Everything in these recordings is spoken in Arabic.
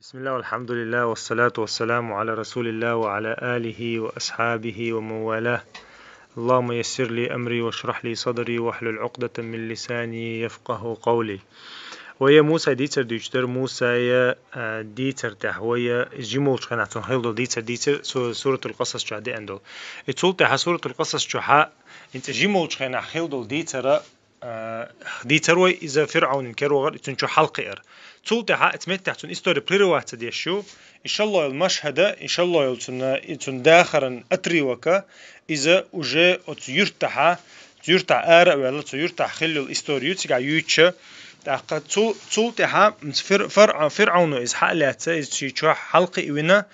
بسم الله والحمد لله والصلاة والسلام على رسول الله وعلى آله وأصحابه ومن والاه. اللهم يسر لي أمري واشرح لي صدري واحلل عقدة من لساني يفقه قولي. ويا موسى ديتر ديشتر موسى يا ديتر تحويا جيمول شخنا تنهيلدو ديتر سورة القصص شهدي أندو اتولت سورة القصص شها انت جيمول شخنا خيلدو ديتر ديتر وي إذا فرعون كرو غير تنشو حلقة تولت اتمت تحتون استوري بليروات ديشو إن شاء الله المشهد إن شاء الله يلتون داخرا أتري وكا إذا وجا تيرتح آرا ولا تيرتح خلو الاستوريو تيجا يوتشا تاقا تولتها فرعون إز حالات إز شيء حلقة إونا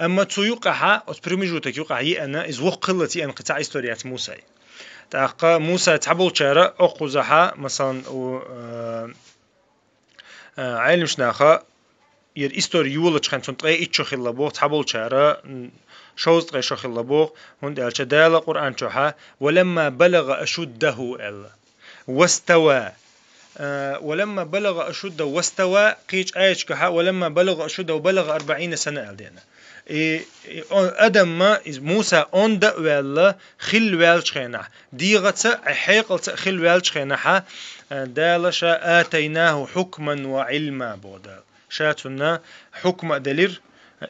أما تيوقعها أتبرمجو تيوقع هي أنا إز وقلتي أن قطع إستوريات موسى تاقا موسى تعبول شارع أخوزها مثلا عالم شناخا ير إستوري يولد شخن تنطقي إتشو خلابو تعبول شارع شوز تغي شو خلابو هند الشدالة قرآن شوها ولما بلغ أشده ألا واستوى ولما بلغ أشده واستوى قيش آيش كها ولما بلغ أشده وبلغ 40 سنة ألدينا أدم ما موسى أند ولا خل والش خينا ديغة حيقل خل والش خينا دالش آتيناه حكما وعلما بودا شاتنا حكم دليل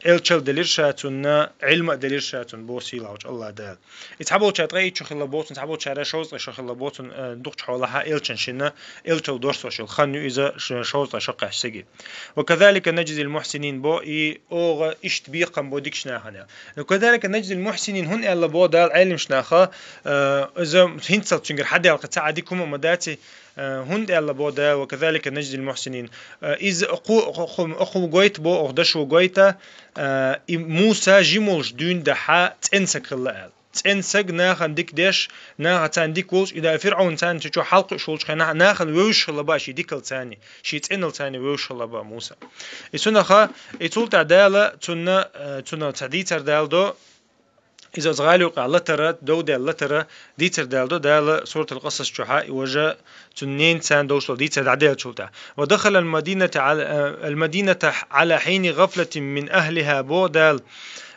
الشل دليل شاتنا علم دليل شاتن بوسي لاوج الله دال يتحبوا شاتغي تشو خلابوتن تحبوا شارع شوز شو خلابوتن دوق حولها الشن شنا الشل دورس وشل خنو إذا شوز شقة سجي وكذلك نجزي المحسنين بو إي أوغ إشتبيقا بوديك شناهنا وكذلك نجزي المحسنين هن إلا بو دال علم شناخا إذا هنتصل تشنجر حد يلقى تعديكم مداتي هند الله بودا وكذلك نجزي المحسنين إذ أخو جويت بو أخدشو جويتا موسى جيمولش دون دحا تنسك الله تنسك ناخن ديك ديش ناخن تان ديك وولش إذا فرعون تان تشو حلق شولش خنا ناخن ويوش الله باشي ديكل تاني شي تنل تاني ويوش الله با موسى يسونخا يتول تعداله تنا تعديتر دالدو إذا زغاليو قال ترى دودة لترى ديتر دالدو دال سورة القصص شحاء وجا تنين سان دوشل ديتر عدل شلتا ودخل المدينة على حين غفلة من أهلها بودال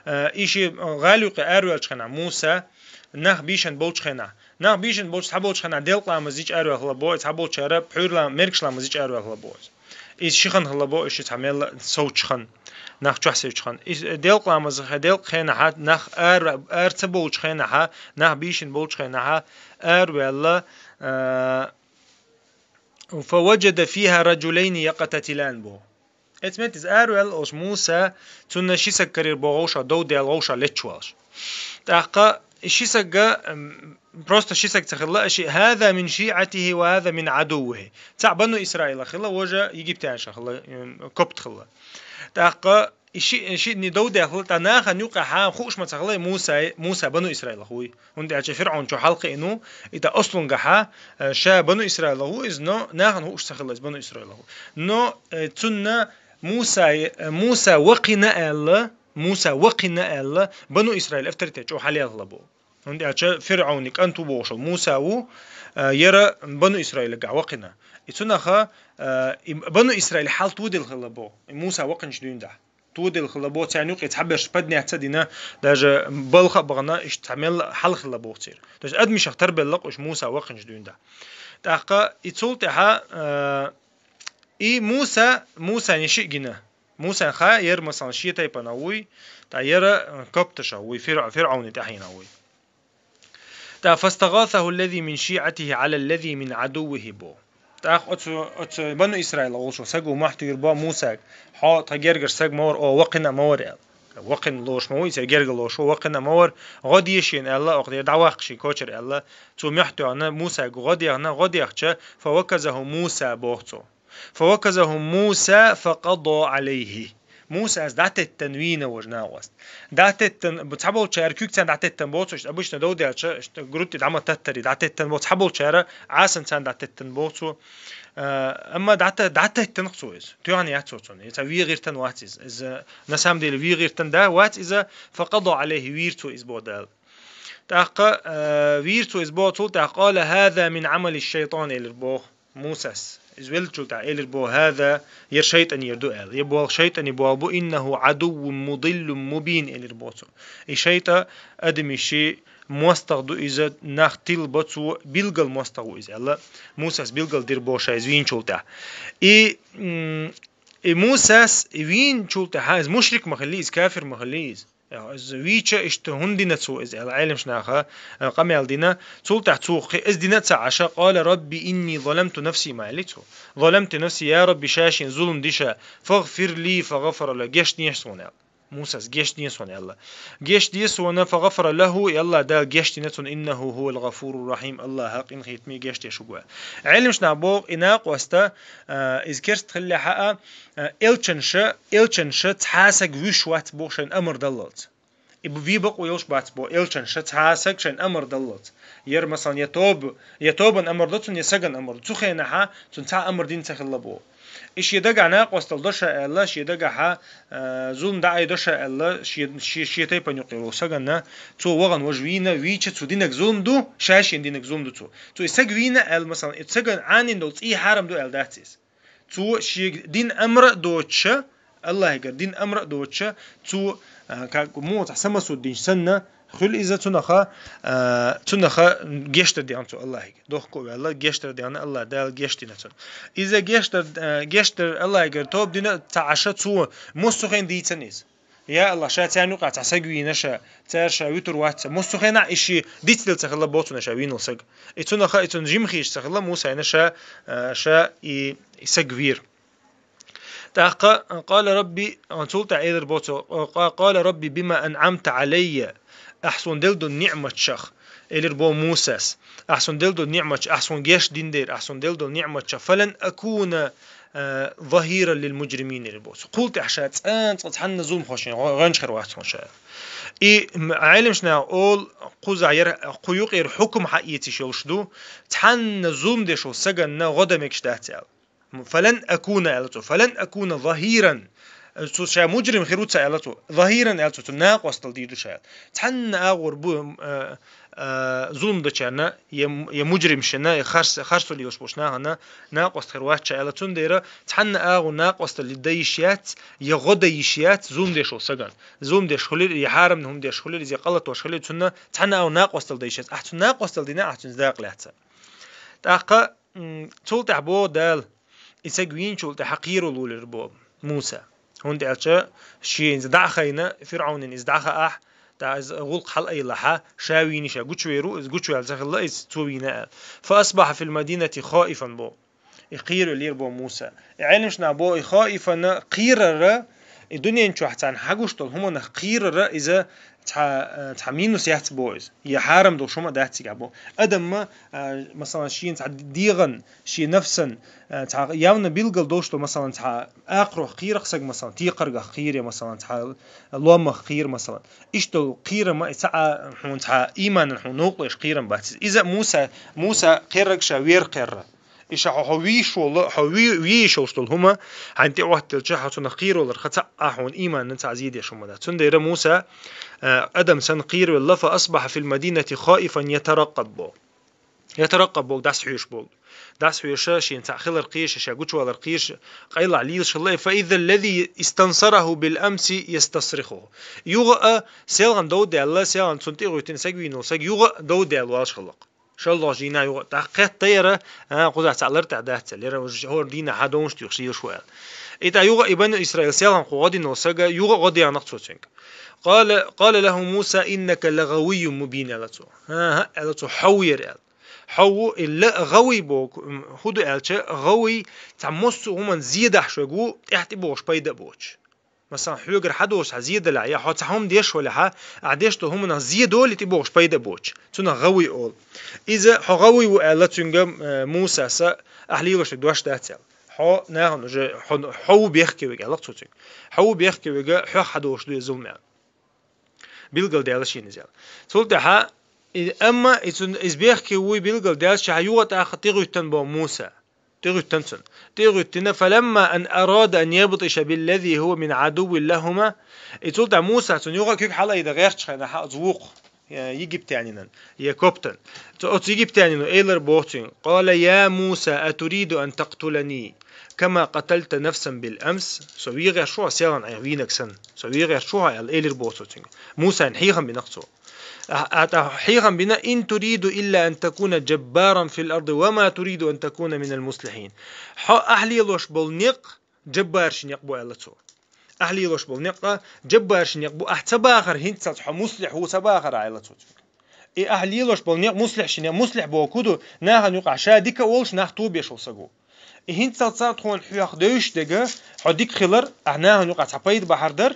إيشي غاليو قارو أشخنا موسى نخ بيشن بولشخنا نخ بيشن بولش حبولشخنا ديل قام زيج أرو أخلا بو تحبول شرب حورلا مركش لام زيج أرو أخلا بو إيش شخن أخلا بو إيش تعمل صوت شخن نخ جحسي شخن ديل قام زخ ديل خنا حد نخ تبول شخنا ها نخ بيشن بولش خنا ها ولا فوجد فيها رجلين يقتتلان بو اتمت از ارول اوش موسى تون شيسك كرير بوغوشا دو ديال غوشا لتشوالش تاقا شيسك بروست شيسك تخلا شيء هذا من شيعته وهذا من عدوه تاع بنو اسرائيل خلا وجا يجيب تاعش خلا كوبت خلا تاقا شيء ني دو ديال تناخ نيوقع ها خوش ما تخلا موسى بنو اسرائيل خوي وندي اجي فرعون شو حلقه انه اذا اصلا جها شا بنو اسرائيل هو اذنو ناخن هوش تخلا بنو اسرائيل هو نو تنا موسى وقنا الله بنو إسرائيل افترتش وحالي أغلبه عندي أشياء فرعونك أنتو بوشل موسى يرى بنو إسرائيل قع وقنا يتناخا بنو إسرائيل حال تودي الغلبه موسى وقنش دون ده تودي الغلبه تعنيق يتحبش بدني اعتدينا داج بلخ بغنا إيش تعمل حل غلبه تصير داج أدمي شختر بلق إيش موسى وقنش دون ده تاقا يتصلتها إي موسى نشيء جنا موسى خير مثلا شيء تيبا نووي تاير كبتش أوي فرعون تحين أوي فاستغاثه الذي من شيعته على الذي من عدوه بو تاخ أت بنو إسرائيل أولشو سجوا محتو يربا موسى حاط هجرجر سج مور أو وقنا مور وقن لوش موي سجرجر لوش وقنا مور غاديشين الله أقدر دعوقشي كوتشر الله تو محتو أنا موسى غادي فوكزه موسى بوحتو فوكزه موسى فقضى عليه موسى از دعت التنوين وجناوست دعت بتحبوا تشاركوك تان دعت التنبوتش ابوش ندودي جروت دعمه تتري دعت التنبوت حبوا تشارا عاسن تان دعت التنبوت اما دعت التنقصو از تو يعني ياتسون يتوي غير تن واتز از نسام ديل وي غير تن دا وات اذا فقضى عليه ويرتو از بودال تاق ويرتو از بوتو قال هذا من عمل الشيطان البو موسى إزول شلت إلر بو هذا ير شيطان يردو إل يبو شيطان يبو أبو إنه عدو مضل مبين إلر بوتو الشيطان أدمي شيء مستغدو إذا نختيل بتو بيلقل مستغو إذا الله موسى بيلقل دير بوشا إزوين شلته موسى وين شلته هاز مشرك مخليز كافر مخليز از ویچه اشت هندینه تو از العلم شناخه قمل دينا تولت توق از دينا تعشى قال ربي إني ظلمت نفسي ما عليته ظلمت نفسي يا ربي شاشين ظلم ديشا فاغفر لي فغفر له جيش نيسون موسى جيش نيسون يلا جيش نيسون فغفر له يلا دا جيش نيسون إنه هو الغفور الرحيم الله حق إن خيت مي جيش تشجوا علم شنابوق إناق وستا إذكرت خلي حقا إلشنش تحاسق وشوات بوشن أمر دلت إبو في بق ويلش بات بو إلشنش تحاسق شن أمر دلت ير مثلا يتوبن أمر دلتون يسجن أمر تخينا ها تنتع أمر دين تخلبو إيش يدقع ناق وستل دشة الله شي يدقع ها زون دعي دشة الله شي تيبن يقيرو سجنا تو وغن وجوينا ويتش تو دينك زوم دو شاشين دينك زوم دو تو يسجوينا ال مثلا يتسجن عنين دولت إيه حرام دو ال داتيس تو شي دين أمر دوتش الله يقر دين أمر دوتش تو كموت حسمسو الدين سنة خل إذا تنخا جيشتر ديانتو الله يقر دوخكو الله جيشتر ديان الله دال جيشتنا تون إذا جيشتر الله يقر توب دينا تعشى تو مستخين ديتنيز يا الله شا تانو قا تسجوي نشا ترشا ويتر وات مستخين إشي ديتل تخلى بوتو نشا وينو سج إتنخا إتن جيمخيش تخلى موسى نشا شا يسجوير تاقا قال ربي انتولت عيدر بوتو قال ربي بما أنعمت علي أحسن دلدو نعمة شخ إلر بو موسى أحسن دلدو نعمة أحسن جيش دين دير أحسن دلدو نعمة شخ فلن أكون ظهيرا للمجرمين البوس قلت أحشات أنت تحن ظلم خوشين غنش خير واحد شاء إيه عالم شنا أول قزعير قيوقير حكم حقيقي شوشدو تحن ظلم ده شو سجن غدا مكش دهتال فلن أكون ظهيرا شا مجرم خيروت سألته ظهيرا ألتو تناق وصل ديدو شايل تحن أغور بو ظلم دچانا يا مجرم شنا خرس اللي يشبوشنا هنا ناقص خيروات شايلتون ديرا تحن أغو ناقص اللي دايشيات يا غدا يشيات ظلم ديشو سجن ظلم ديش خليل يحارم نهم ديش خليل زي قلت وشخليل تنا تحن أغو ناقص الدايشيات أحسن ناقص الدينا أحسن زاق لحتى تاقا تولت عبو دال إسقوين شولت حقير لول ربو موسى هون دعشة شيء إزدع خينا فرعون إزدع خاح تعز غلق حل أي لحى شاويني شا جوتشويرو إز جوتشوي على زخ الله إز توينا فأصبح في المدينة خائفا بو يقير لير بو موسى علمش نعبو خائفا قيرر الدنيا نشوف عن حاجوش طول هم نقيرر إذا تحمينو سيحت بويز يحارم دو شو ما دهتي جابو أدم ما مثلا شيء ديغن شيء نفسا يوم بيلقل دوشتو مثلا آخره خير خسق مثلا تيقرق خير مثلا لوم خير مثلا إشتو خير ما حون إيمان حون نوقلش خيرا بس إذا موسى خيرك شوير خير إيش حويش والله حويش وصل هما عندي وقت الجحة تنقير ولا خطأ حون إيمان نتعزيد يا شو ده تندير موسى أدم سنقير والله فأصبح في المدينة خائفا يترقب بول داس حيوش شين تأخيل القيش شاقوش ولا القيش قيل عليه الله فإذا الذي استنصره بالأمس يستصرخه يوغا سيلغن دود الله سيلغن سنتيغو تنسجوينو سج يوغا دود الواش خلق شاء الله جينا يوغا تحقيق طيرة قدرت تعلر تعدات ليرا هو دينا هادونش تيخشير شوال إذا يوغا ابن إسرائيل سيلغن قوادي نوسجا يوغا قدي عن نقصوتينك قال له موسى إنك لغوي مبين ألتو حوير حو إلا غوي بوك هدو ألتش غوي تعمسو همان زيادة شوجو تحت بوش بيدا بوش مثلا حوجر حدوش زيادة لا يا حتى هم ديش ولا ها عديش تو هم زيادة اللي تبوش بيدا بوش تنا غوي أول إذا غوي وألتشنجم موسى سا أهليوش دوش داتل حو ناهن حو بيحكي وجا لقطوتين حو بيحكي وجا حو حدوش دو يزوم بيلقل دالشين نزل سولتها أما إذا بيحكي وي بيلقل دالش هيوت أخطيغ تنبو موسى تيغ تنا فلما أن أراد أن يبطش بالذي هو من عدو لهما إتولت موسى تنيوغا كيك حلا إذا غيرش خينا حق زوق يجيب تانينا يا كابتن يجيب تانينا إيلر بوتين قال يا موسى أتريد أن تقتلني كما قتلت نفسا بالأمس سويغ شو سيلان عيوينك سن سويغ شو على إيلر بوتين موسى نحيهم بنقصه حيغم بنا إن تريد إلا أن تكون جبارا في الأرض وما تريد أن تكون من المصلحين أهلي لوش بولنيق جبار شنيق بو ألتو أهلي لوش بولنيق جبار شنيق بو أحتباخر هنت سطح مصلح هو تباخر عيلتو أهلي لوش بولنيق مصلح شنيق مصلح بو كودو ناها نيقع شاديك ولش ناح توبيش وصقو هنت سطح خون حياخ دوش دقا حديك خلر أعناها نيقع تحبايد بحردر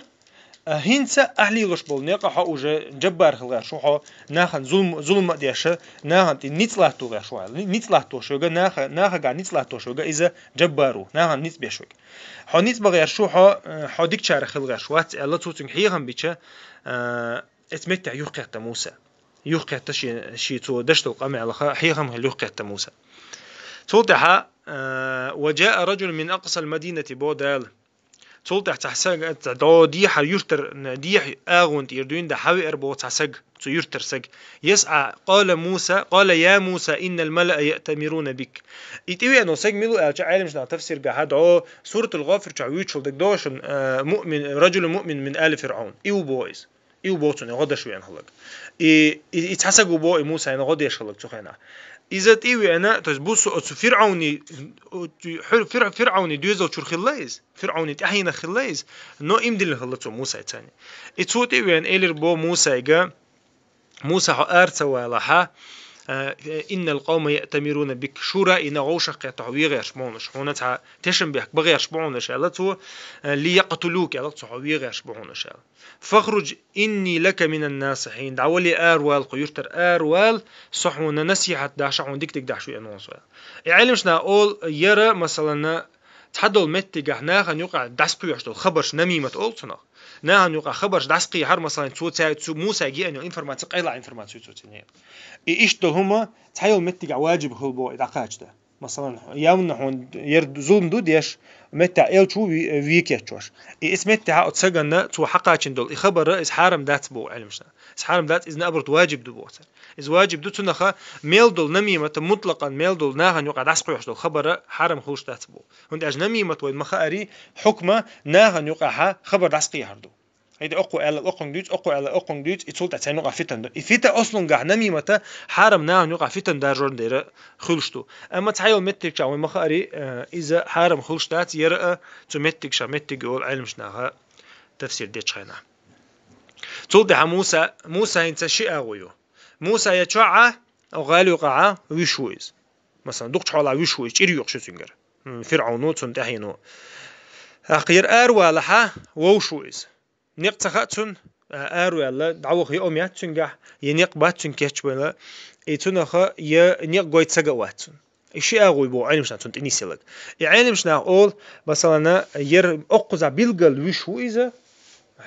هنسا أهلي لوش بولنيقة حوجة جبار خلقا شو حو ناخن ظلم دياشة ناخن نيتلاح توغا شو نيتلاح توشوغا ناخن قاعد نيتلاح توشوغا إذا جبارو ناخن نيت بيشوغ حو نيت بغير شو حو ديك شار خلقا شوات الله توتن حيغن بيشا اتمتع يوقعت موسى يوقعت شي تو دشتو قامع لخا حيغن يوقعت موسى توضح وجاء رجل من أقصى المدينة بودال صوت تحسج دو ديح يرتر ديح أغون تيردين ده حوي أربعة تحسج يرتر سج يسعى قال يا موسى إن الملأ يأتمرون بك يتوي أنه سج ملو عالم شنا تفسير جهاد سورة الغافر تعويض شل دقدوش مؤمن رجل مؤمن من آل فرعون بويز بوتون غدا شوي هلق يتحسجوا بو موسى أنا غدا يشلق تخينا إذا تيوي أنا تزبوس فرعوني دوزل شو خلايز فرعوني تحينا خلايز نو إمدل خلته موسى تاني إتصوت تيوي أن إلر بو موسى إجا موسى أرسل ولاها إن القوم يأتمرون بك شورا إن غوشك يتحويغ يشبونش هنا تشم بيك بغي يشبونش على ليقتلوك على تحويغ يشبونش فاخرج إني لك من الناصحين دعولي أروال قيرتر أروال صحونا نسيحة داشعون ديك داشو ينوصوا يعلمشنا أول يرى مثلا تحدل متجه ناخن يقع داسقي يشتغل خبرش نميمة أولتنا ناخن يقع خبرش داسقي هر مثلا تو موسى جي أنه إنفورماتيك قيلا إنفورماتيك توتني إيش هما تحيل متجه واجب خلبو إذا قاعدة مثلا يوم نحن يرد ظلم دود يش متى إل شو ويكيتشوش اسم متى أتسجن تو حقا شندول خبر إز حرام دات بو علمشنا إز حرام دات إز نبرت واجب دو بوتر إز واجب دو تنخا ميل دول نميمة مطلقا ميل دول ناهن يقعد عسقو يحصل خبر حرام خوش دات بو هند أج نميمة وين مخاري حكمة ناهن يقعها خبر عسقي هردو هيدا أقوى على الأقوى جديد أقوى على الأقوى جديد يتصل تعتين يقع فتن ده إفيتا أصلاً قاع نميمة حرام ناهن يقع فتن دار جورن ديره خلشتو أما تحيل متك شاوي مخاري إذا حرام خلشتات يرأى تمتك شمتك يقول علمش ناها تفسير ديت شينا توضح موسى إنت شيء أغويه موسى يتشعى أو غالي يقع ويشويز مثلا دكتور حالا ويشويز إريوق شو تنجر فرعونو تنتهينو أخير أروى لها ووشويز نقطعتون أروى دعوه يوميات تنجح ينقبات تنكش ولا يتنخا ينقوي تسجواتون الشيء أغوي بو علم شنا تنت إنيسيلك يعني مش نقول مثلا ير أقزع بيلقل ويشويزه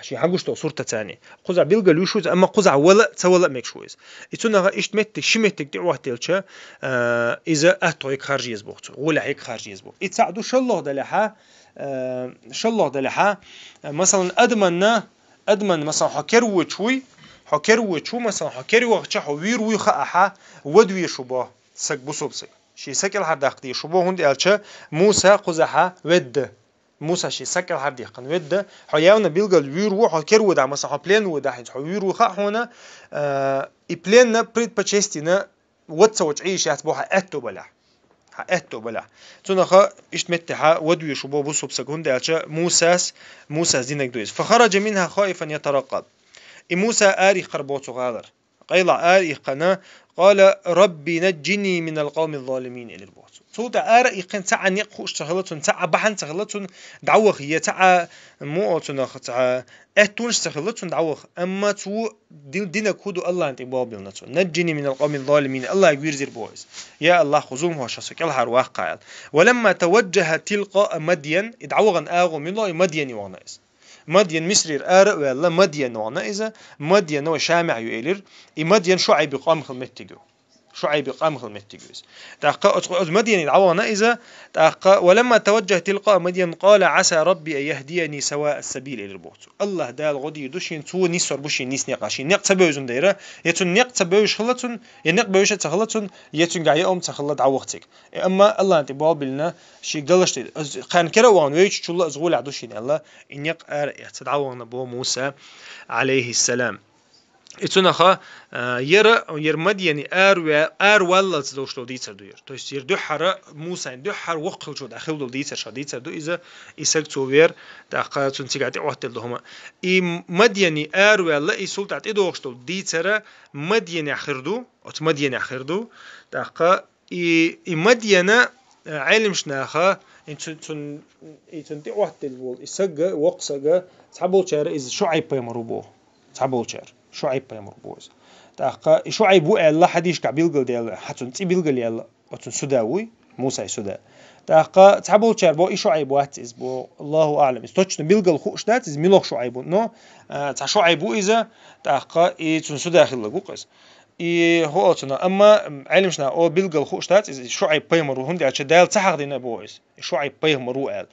شيء حقوش تو صورة تاني قزع بيلقى وشوز أما قزع ولا تسولا ميكشوز يتونا إشتمت شمت دعوة تلشة إذا أتويك خارجي يزبوط ولا هيك خارجي يزبوط يتساعدوا شالله دلها شالله دلها مثلا أدمن مثلا حكروا شو مثلا حكروا شو ويرو يخاها ودوي شبه سك بصوبسك شيء سكل هرداقتي شبه هندي ألشة موسى قزحها ود موسى شيء سكر هردي قن وده حياونا بيلقى الويرو حكر وده مثلا بلين وده حين ويرو خا هنا إبليننا بريد بتشستينا وتسوي تعيش يتبوها أتو بلا تنخا اشتمتها ودوي شباب بصوا بسكون ده موسى زينك دويس فخرج منها خائفا يترقب موسى آري خربوت غادر قيل آري قنا قال ربي نجني من القوم الظالمين إلى البوت صوت آري قن تاع نقوش تغلطون تاع بحن تغلطون دعوخ هي تاع موتنا تاع أتونش تغلطون دعوخ أما تو دينا كودو الله أنت بابل نجني من القوم الظالمين الله يغير زير بويز يا الله خذوهم وشاسك الله رواق ولما توجه تلقاء مدين دعوغن آغو من الله مدين يوانايس مدين مصر آرق ولا مدين وانا إذا مدين هو شامع يؤلر مدين شعيب قام خلمتجو شعيب قام خلمت تجوز تحقق مدين العوانا إذا تحقق ولما توجه تلقاء مدين قال عسى ربي أن يهديني سواء السبيل إلى البوت الله دال غدي دوشين تو نيسور بوشين نيس نقاشين نق تبوزن دايرة يتون نق تبوش خلتون ينق بوش تخلتون يتون جاي تخلت عوقتك أما الله أنت بابلنا شيء دلشت كان كره وان ويش شو الله زغول عدوشين الله إن يق تدعونا بو موسى عليه السلام اتونخا ير مديني ار والله تدوشلو ديتر دوير то есть ير دحر موسى دحر وقل شو داخل دو ديتر شو ديتر دو اذا يسك توير داخل تنتيغاتي وقتل دوما اي مديني ار والله اي سلطات ادوشلو ديتر مديني اخردو ات مديني اخردو داخل اي مدينه علم شناخا انتون تنتي وقتل وول يسق وقسق تحبول شار از شعيب بيمربو تحبول شار شعيب بيمر بوز تاقا شعيب بو الله حديش كبيلغل ديال حتون تي بيلغل يلا وتن سداوي موسى سدا تاقا تحبول شار بو شعيب وات از بو الله اعلم استوچن بيلغل خوش دات از ميلوخ شعيب نو تا شعيب اذا تاقا اي تن سدا داخل قوقس اي هو اتنا اما علم شنا او بيلغل خوش دات از شعيب بيمر هندي اتش دال تحق دينا بوز شعيب بيمر ال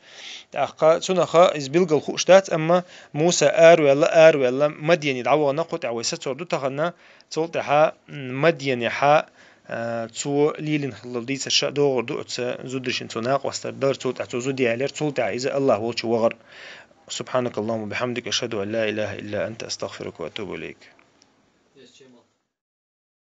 تاقا تنخا از بيلغل خوش دات اما موسى ار ولا مدين يدعوا نقطع ويستور دو تغنى تولتها مدين حا تو ليلن خلدي تشا دو دو زودرشن تناق واستدر تولت اتوزو ديالر تولت اذا الله هو وغر سبحانك اللهم وبحمدك اشهد ان لا اله الا انت استغفرك واتوب اليك